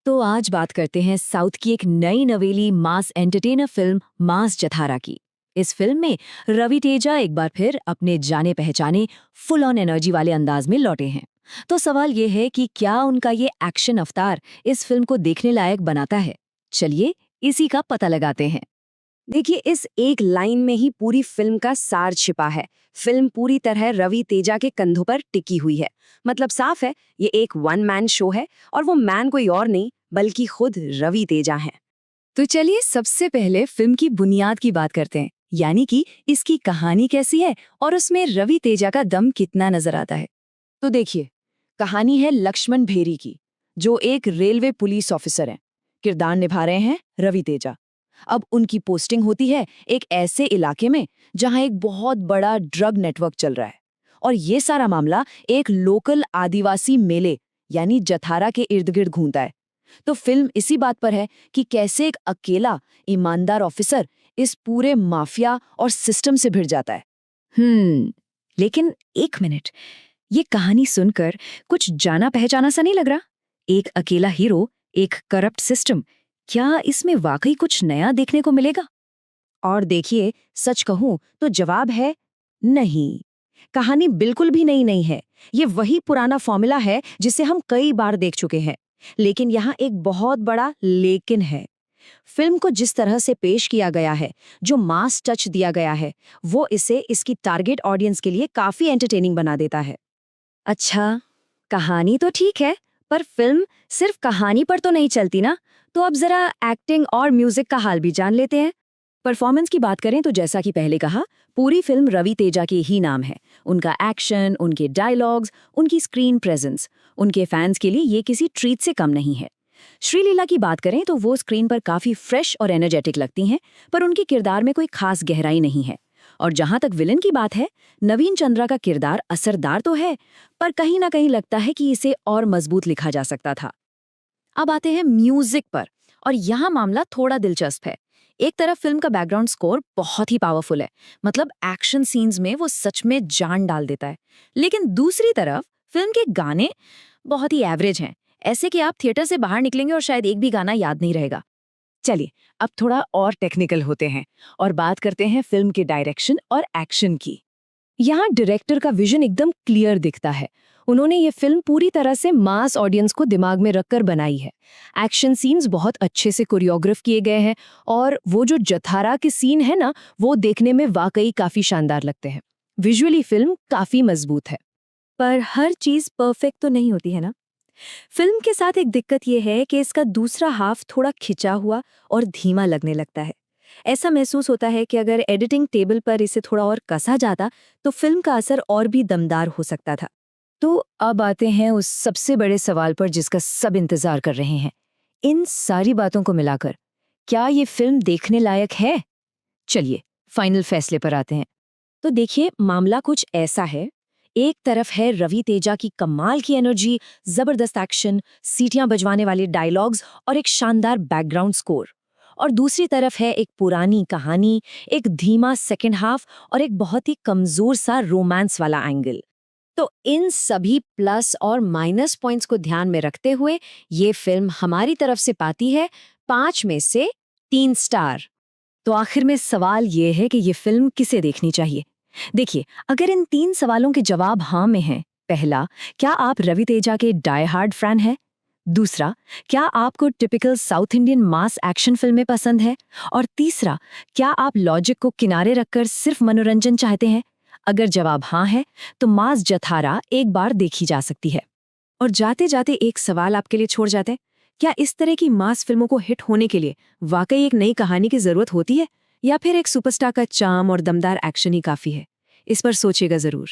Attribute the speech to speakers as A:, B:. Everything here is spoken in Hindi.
A: तो आज बात करते हैं साउथ की एक नई नवेली मास एंटरटेनर फिल्म मास जथारा की। इस फिल्म में रवि तेजा एक बार फिर अपने जाने पहचाने फुल ऑन एनर्जी वाले अंदाज में लौटे हैं। तो सवाल ये है कि क्या उनका ये एक्शन अवतार इस फिल्म को देखने लायक बनाता है। चलिए इसी का पता लगाते हैं।
B: देखिए, इस एक लाइन में ही पूरी फिल्म का सार छिपा है। फिल्म पूरी तरह रवि तेजा के कंधों पर टिकी हुई है। मतलब साफ है, ये एक वन मैन शो है और वो मैन कोई और नहीं बल्कि खुद रवि तेजा है।
A: तो चलिए सबसे पहले फिल्म की बुनियाद की बात करते हैं, यानी कि इसकी कहानी कैसी है और उसमें रवि तेजा का दम कितना नजर आता है। तो देखिए, कहानी है लक्ष्मण भेरी की, जो एक रेलवे पुलिस ऑफिसर हैं। किरदार निभा रहे हैं रवि तेजा। अब उनकी पोस्टिंग होती है एक ऐसे इलाके में जहां एक बहुत बड़ा ड्रग नेटवर्क चल रहा है, और ये सारा मामला एक लोकल आदिवासी मेले यानी जथारा के इर्द गिर्द घूमता है। तो फिल्म इसी बात पर है कि कैसे एक अकेला ईमानदार ऑफिसर इस पूरे माफिया और सिस्टम से भिड़ जाता है। लेकिन एक मिनट, ये कहानी सुनकर कुछ जाना पहचाना सा नहीं लग रहा। एक अकेला हीरो, एक करप्ट सिस्टम, क्या इसमें वाकई कुछ नया देखने को मिलेगा?
B: और देखिए, सच कहूं तो जवाब है नहीं। कहानी बिल्कुल भी नई नहीं है। ये वही पुराना फॉर्मूला है जिसे हम कई बार देख चुके हैं। लेकिन यहाँ एक बहुत बड़ा लेकिन है। फिल्म को जिस तरह से पेश किया गया है, जो मास टच दिया गया है, वो इसे इसकी टारगेट ऑडियंस के लिए काफी एंटरटेनिंग बना देता है।
A: अच्छा, कहानी तो ठीक है, पर फिल्म सिर्फ कहानी पर तो नहीं चलती ना। तो अब जरा एक्टिंग और म्यूजिक का हाल भी जान लेते हैं। परफॉर्मेंस की बात करें तो जैसा कि पहले कहा, पूरी फिल्म रवि तेजा के ही नाम है। उनका एक्शन, उनके डायलॉग्स, उनकी स्क्रीन प्रेजेंस, उनके फैंस के लिए ये किसी ट्रीट से कम नहीं है। श्रीलीला की बात करें तो वो स्क्रीन पर काफी फ्रेश और एनर्जेटिक लगती हैं, पर उनके किरदार में कोई खास गहराई नहीं है। और जहां तक विलन की बात है, नवीन चंद्रा का किरदार असरदार तो है, पर कहीं ना कहीं लगता है कि इसे और मजबूत लिखा जा सकता था। अब आते हैं म्यूजिक पर, और यहाँ मामला थोड़ा दिलचस्प है। एक तरफ फिल्म का बैकग्राउंड स्कोर बहुत ही पावरफुल है, मतलब एक्शन सीन्स में वो सच में जान डाल देता है। लेकिन दूसरी तरफ फिल्म के गाने बहुत ही एवरेज हैं, ऐसे कि आप थिएटर से बाहर निकलेंगे और शायद एक भी गाना याद नहीं रहेगा। चलिए अब थोड़ा और टेक्निकल होते हैं और बात करते हैं फिल्म के डायरेक्शन और एक्शन की। यहाँ डायरेक्टर का विजन एकदम क्लियर दिखता है। उन्होंने ये फिल्म पूरी तरह से मास ऑडियंस को दिमाग में रखकर बनाई है। एक्शन सीन्स बहुत अच्छे से कोरियोग्राफ किए गए हैं, और वो जो जथारा के सीन है ना, वो देखने में वाकई काफी शानदार लगते हैं। विजुअली फिल्म काफी मजबूत है, पर हर चीज परफेक्ट तो नहीं होती है ना। फिल्म के साथ एक दिक्कत यह है कि इसका दूसरा हाफ थोड़ा खिंचा हुआ और धीमा लगने लगता है। ऐसा महसूस होता है कि अगर एडिटिंग टेबल पर इसे थोड़ा और कसा जाता तो फिल्म का असर और भी दमदार हो सकता था। तो अब आते हैं उस सबसे बड़े सवाल पर जिसका सब इंतजार कर रहे हैं। इन सारी बातों को मिलाकर क्या ये फिल्म देखने लायक है? चलिए फाइनल फैसले पर आते हैं। तो देखिए, मामला कुछ ऐसा है। एक तरफ है रवि तेजा की कमाल की एनर्जी, जबरदस्त एक्शन, सीटियां बजवाने वाले डायलॉग्स और एक शानदार बैकग्राउंड स्कोर। और दूसरी तरफ है एक पुरानी कहानी, एक धीमा सेकंड हाफ और एक बहुत ही कमजोर सा रोमांस वाला एंगल। तो इन सभी प्लस और माइनस पॉइंट्स को ध्यान में रखते हुए ये फिल्म हमारी तरफ से पाती है 5 में से 3 स्टार। तो आखिर में सवाल ये है कि ये फिल्म किसे देखनी चाहिए। देखिए, अगर इन 3 सवालों के जवाब हाँ में हैं, पहला, क्या आप रवि तेजा के डाई हार्ड फैन हैं? दूसरा, क्या आपको typical south Indian mass action फिल्में पसंद है? और तीसरा, क्या आप लॉजिक को किनारे रखकर सिर्फ मनोरंजन चाहते हैं? अगर जवाब हाँ है, तो मास जथारा एक बार देखी जा सकती है। और जाते जाते एक सवाल आपके लिए छोड़ जाते हैं, क्या इस तरह की मास फिल्मों को हिट होने के लिए वाकई एक नई कहानी की जरूरत होती है, या फिर एक सुपरस्टार का चार्म और दमदार एक्शन ही काफी है? इस पर सोचिएगा जरूर।